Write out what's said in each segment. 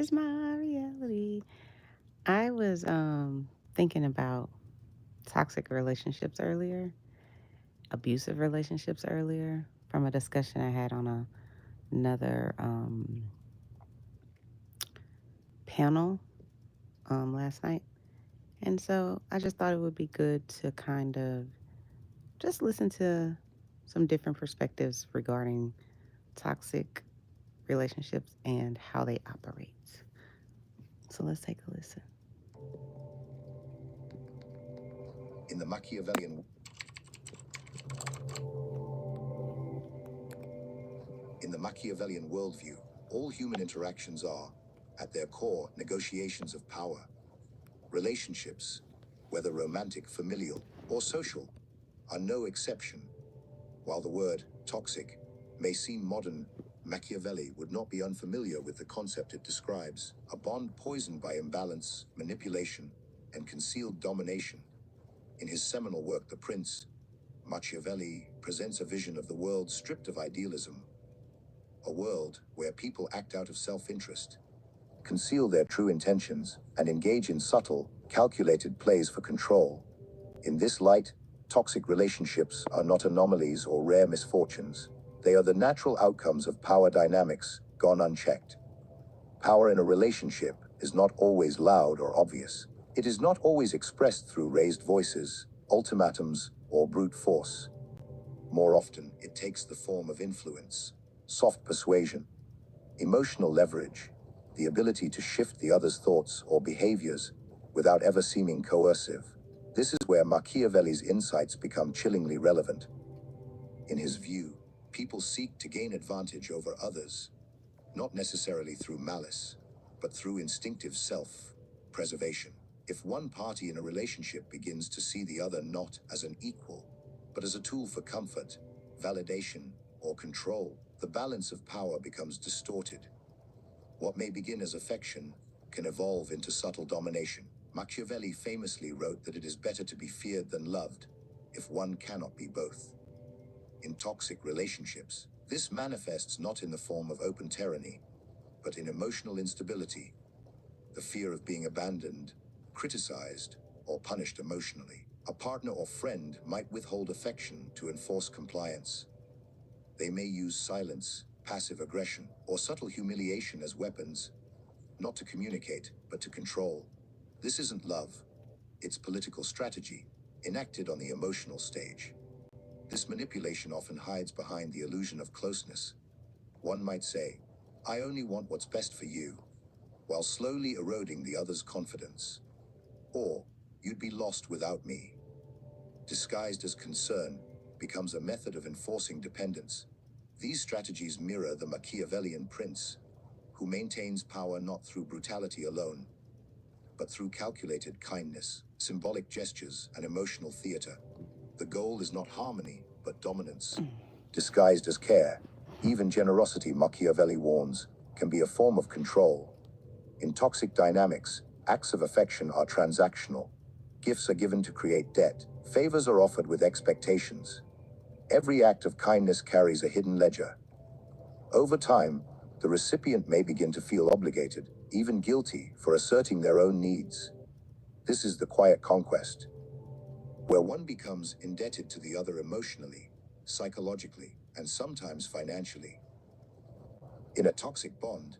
is my reality. I was thinking about toxic relationships earlier, abusive relationships earlier, from a discussion I had on another panel last night. And so I just thought it would be good to kind of just listen to some different perspectives regarding toxic relationships and how they operate. So let's take a listen. In the Machiavellian In the Machiavellian worldview, all human interactions are, at their core, negotiations of power. Relationships, whether romantic, familial, or social, are no exception. While the word toxic may seem modern, Machiavelli would not be unfamiliar with the concept it describes, a bond poisoned by imbalance, manipulation, and concealed domination. In his seminal work, The Prince, Machiavelli presents a vision of the world stripped of idealism, a world where people act out of self-interest, conceal their true intentions, and engage in subtle, calculated plays for control. In this light, toxic relationships are not anomalies or rare misfortunes. They are the natural outcomes of power dynamics gone unchecked. Power in a relationship is not always loud or obvious. It is not always expressed through raised voices, ultimatums, or brute force. More often, it takes the form of influence, soft persuasion, emotional leverage, the ability to shift the other's thoughts or behaviors without ever seeming coercive. This is where Machiavelli's insights become chillingly relevant. In his view, people seek to gain advantage over others, not necessarily through malice, but through instinctive self-preservation. If one party in a relationship begins to see the other not as an equal, but as a tool for comfort, validation, or control, the balance of power becomes distorted. What may begin as affection can evolve into subtle domination. Machiavelli famously wrote that it is better to be feared than loved, if one cannot be both. In toxic relationships, this manifests not in the form of open tyranny, but in emotional instability, the fear of being abandoned, criticized, or punished emotionally. A partner or friend might withhold affection to enforce compliance. They may use silence, passive aggression, or subtle humiliation as weapons, not to communicate, but to control. This isn't love, it's political strategy, enacted on the emotional stage. This manipulation often hides behind the illusion of closeness. One might say, "I only want what's best for you," while slowly eroding the other's confidence. Or, "You'd be lost without me," disguised as concern, becomes a method of enforcing dependence. These strategies mirror the Machiavellian prince, who maintains power not through brutality alone, but through calculated kindness, symbolic gestures, and emotional theater. The goal is not harmony, but dominance, disguised as care. Even generosity, Machiavelli warns, can be a form of control. In toxic dynamics, acts of affection are transactional. Gifts are given to create debt. Favors are offered with expectations. Every act of kindness carries a hidden ledger. Over time, the recipient may begin to feel obligated, even guilty, for asserting their own needs. This is the quiet conquest, where one becomes indebted to the other emotionally, psychologically, and sometimes financially. In a toxic bond,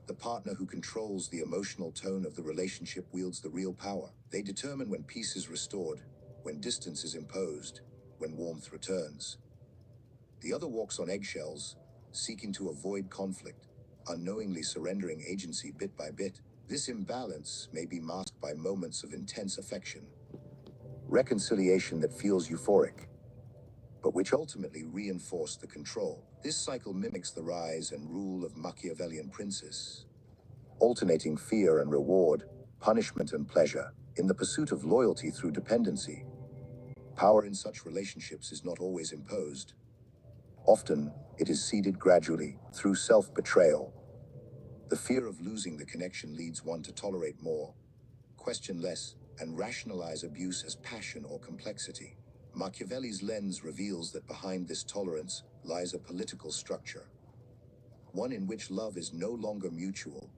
the partner who controls the emotional tone of the relationship wields the real power. They determine when peace is restored, when distance is imposed, when warmth returns. The other walks on eggshells, seeking to avoid conflict, unknowingly surrendering agency bit by bit. This imbalance may be masked by moments of intense affection, reconciliation that feels euphoric, but which ultimately reinforce the control. This cycle mimics the rise and rule of Machiavellian princes, alternating fear and reward, punishment and pleasure, in the pursuit of loyalty through dependency. Power in such relationships is not always imposed. Often, it is ceded gradually, through self-betrayal. The fear of losing the connection leads one to tolerate more, question less, and rationalize abuse as passion or complexity. Machiavelli's lens reveals that behind this tolerance lies a political structure, one in which love is no longer mutual,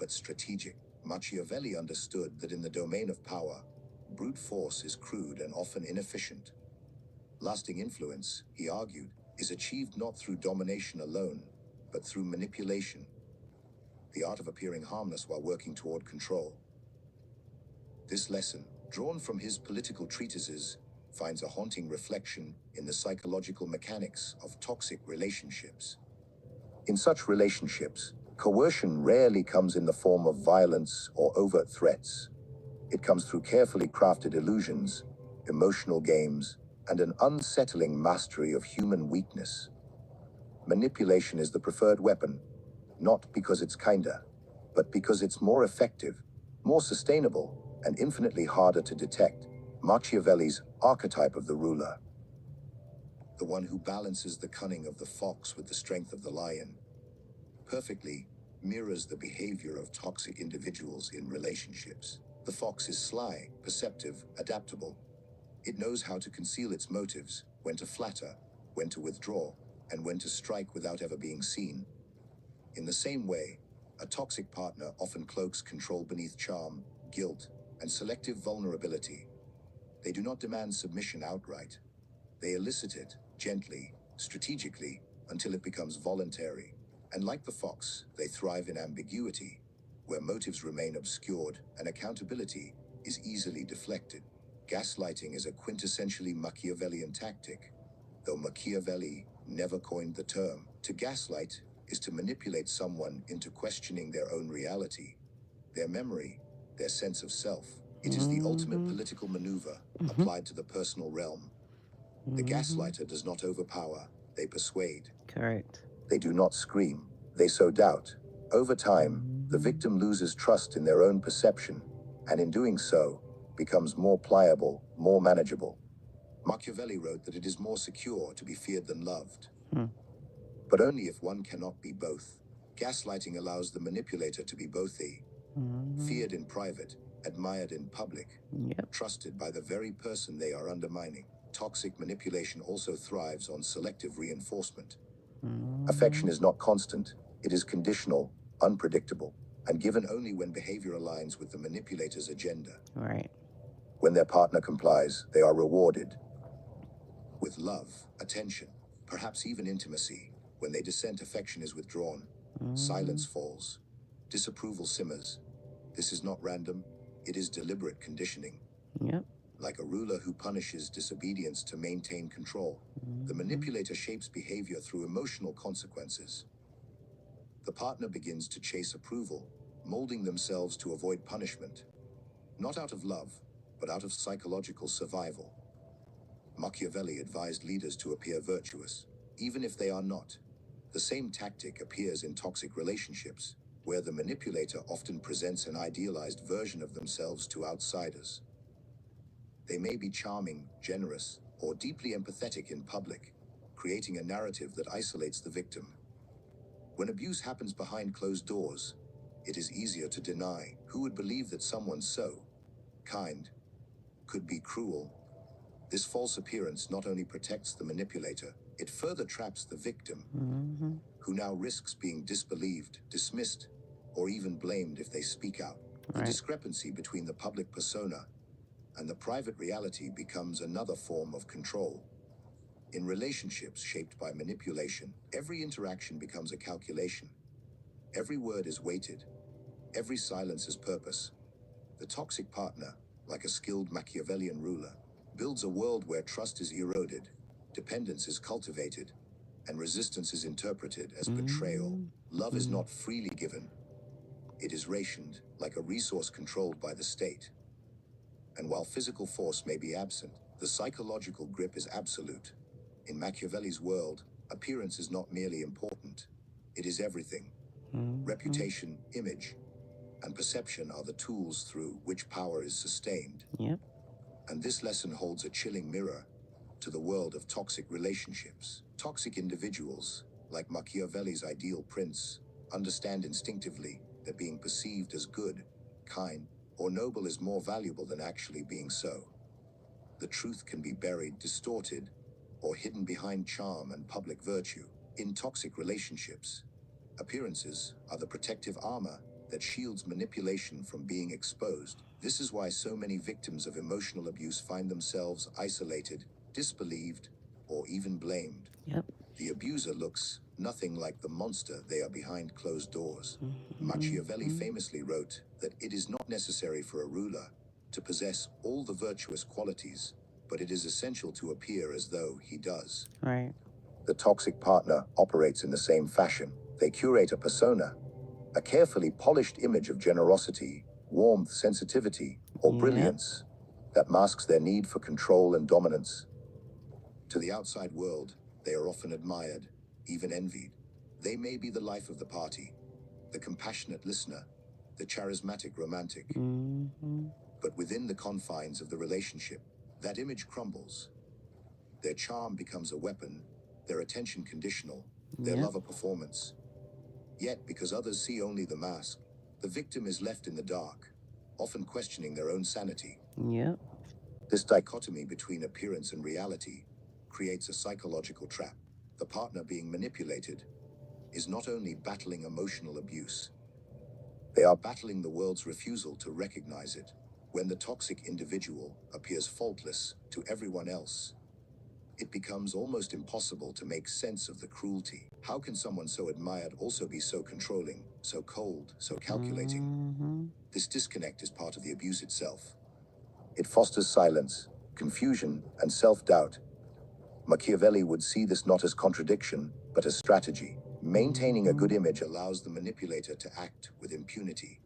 but strategic. Machiavelli understood that in the domain of power, brute force is crude and often inefficient. Lasting influence, he argued, is achieved not through domination alone, but through manipulation, the art of appearing harmless while working toward control. This lesson, drawn from his political treatises, finds a haunting reflection in the psychological mechanics of toxic relationships. In such relationships, coercion rarely comes in the form of violence or overt threats. It comes through carefully crafted illusions, emotional games, and an unsettling mastery of human weakness. Manipulation is the preferred weapon, not because it's kinder, but because it's more effective, more sustainable, and infinitely harder to detect. Machiavelli's archetype of the ruler, the one who balances the cunning of the fox with the strength of the lion, perfectly mirrors the behavior of toxic individuals in relationships. The fox is sly, perceptive, adaptable. It knows how to conceal its motives, when to flatter, when to withdraw, and when to strike without ever being seen. In the same way, a toxic partner often cloaks control beneath charm, guilt, and selective vulnerability. They do not demand submission outright. They elicit it, gently, strategically, until it becomes voluntary. And like the fox, they thrive in ambiguity, where motives remain obscured and accountability is easily deflected. Gaslighting is a quintessentially Machiavellian tactic, though Machiavelli never coined the term. To gaslight is to manipulate someone into questioning their own reality, their memory, their sense of self. It is the ultimate political maneuver applied to the personal realm. The gaslighter does not overpower, they persuade. Correct. They do not scream, they sow doubt. Over time, the victim loses trust in their own perception, and in doing so, becomes more pliable, more manageable. Machiavelli wrote that it is more secure to be feared than loved, but only if one cannot be both. Gaslighting allows the manipulator to be both feared in private, admired in public, Yep. trusted by the very person they are undermining. Toxic manipulation also thrives on selective reinforcement. Affection is not constant, it is conditional, unpredictable, and given only when behavior aligns with the manipulator's agenda. Right. When their partner complies, they are rewarded with love, attention, perhaps even intimacy. When they dissent, affection is withdrawn. Silence falls. Disapproval simmers. This is not random, it is deliberate conditioning. Yep. Like a ruler who punishes disobedience to maintain control, the manipulator shapes behavior through emotional consequences. The partner begins to chase approval, molding themselves to avoid punishment, not out of love, but out of psychological survival. Machiavelli advised leaders to appear virtuous, even if they are not. The same tactic appears in toxic relationships, where the manipulator often presents an idealized version of themselves to outsiders. They may be charming, generous, or deeply empathetic in public, creating a narrative that isolates the victim. When abuse happens behind closed doors, it is easier to deny. Who would believe that someone so kind could be cruel? This false appearance not only protects the manipulator, it further traps the victim, who now risks being disbelieved, dismissed, or even blamed if they speak out. The Right. discrepancy between the public persona and the private reality becomes another form of control. In relationships shaped by manipulation, every interaction becomes a calculation. Every word is weighted. Every silence has purpose. The toxic partner, like a skilled Machiavellian ruler, builds a world where trust is eroded, dependence is cultivated, and resistance is interpreted as betrayal. Love is not freely given. It is rationed, like a resource controlled by the state. And while physical force may be absent, the psychological grip is absolute. In Machiavelli's world, appearance is not merely important. It is everything. Reputation, image, and perception are the tools through which power is sustained. Yep. And this lesson holds a chilling mirror to the world of toxic relationships. Toxic individuals, like Machiavelli's ideal prince, understand instinctively that being perceived as good, kind, or noble is more valuable than actually being so. The truth can be buried, distorted, or hidden behind charm and public virtue. In toxic relationships, appearances are the protective armor that shields manipulation from being exposed. This is why so many victims of emotional abuse find themselves isolated, disbelieved, or even blamed. Yep. The abuser looks nothing like the monster they are behind closed doors. Machiavelli Mm-hmm. famously wrote that it is not necessary for a ruler to possess all the virtuous qualities, but it is essential to appear as though he does. Right. The toxic partner operates in the same fashion. They curate a persona, a carefully polished image of generosity, warmth, sensitivity, or Yep. brilliance that masks their need for control and dominance. To the outside world, they are often admired, even envied. They may be the life of the party, the compassionate listener, the charismatic romantic. Mm-hmm. But within the confines of the relationship, that image crumbles. Their charm becomes a weapon, their attention conditional, their Yep. love a performance. Yet, because others see only the mask, the victim is left in the dark, often questioning their own sanity. Yep. This dichotomy between appearance and reality creates a psychological trap. The partner being manipulated is not only battling emotional abuse, they are battling the world's refusal to recognize it. When the toxic individual appears faultless to everyone else, it becomes almost impossible to make sense of the cruelty. How can someone so admired also be so controlling, so cold, so calculating? Mm-hmm. This disconnect is part of the abuse itself. It fosters silence, confusion, and self-doubt. Machiavelli would see this not as contradiction, but as strategy. Maintaining a Mm-hmm. good image allows the manipulator to act with impunity.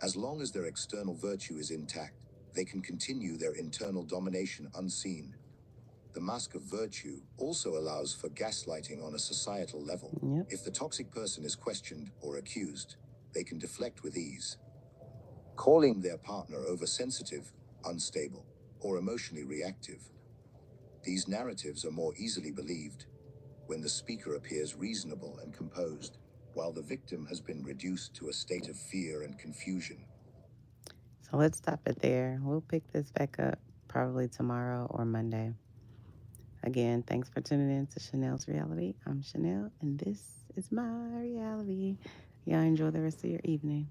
As long as their external virtue is intact, they can continue their internal domination unseen. The mask of virtue also allows for gaslighting on a societal level. Yep. If the toxic person is questioned or accused, they can deflect with ease, calling their partner oversensitive, unstable, or emotionally reactive. These narratives are more easily believed when the speaker appears reasonable and composed, while the victim has been reduced to a state of fear and confusion. So let's stop it there. We'll pick this back up probably tomorrow or Monday. Again, thanks for tuning in to Chanel's Reality. I'm Chanel, and this is my reality. Y'all enjoy the rest of your evening.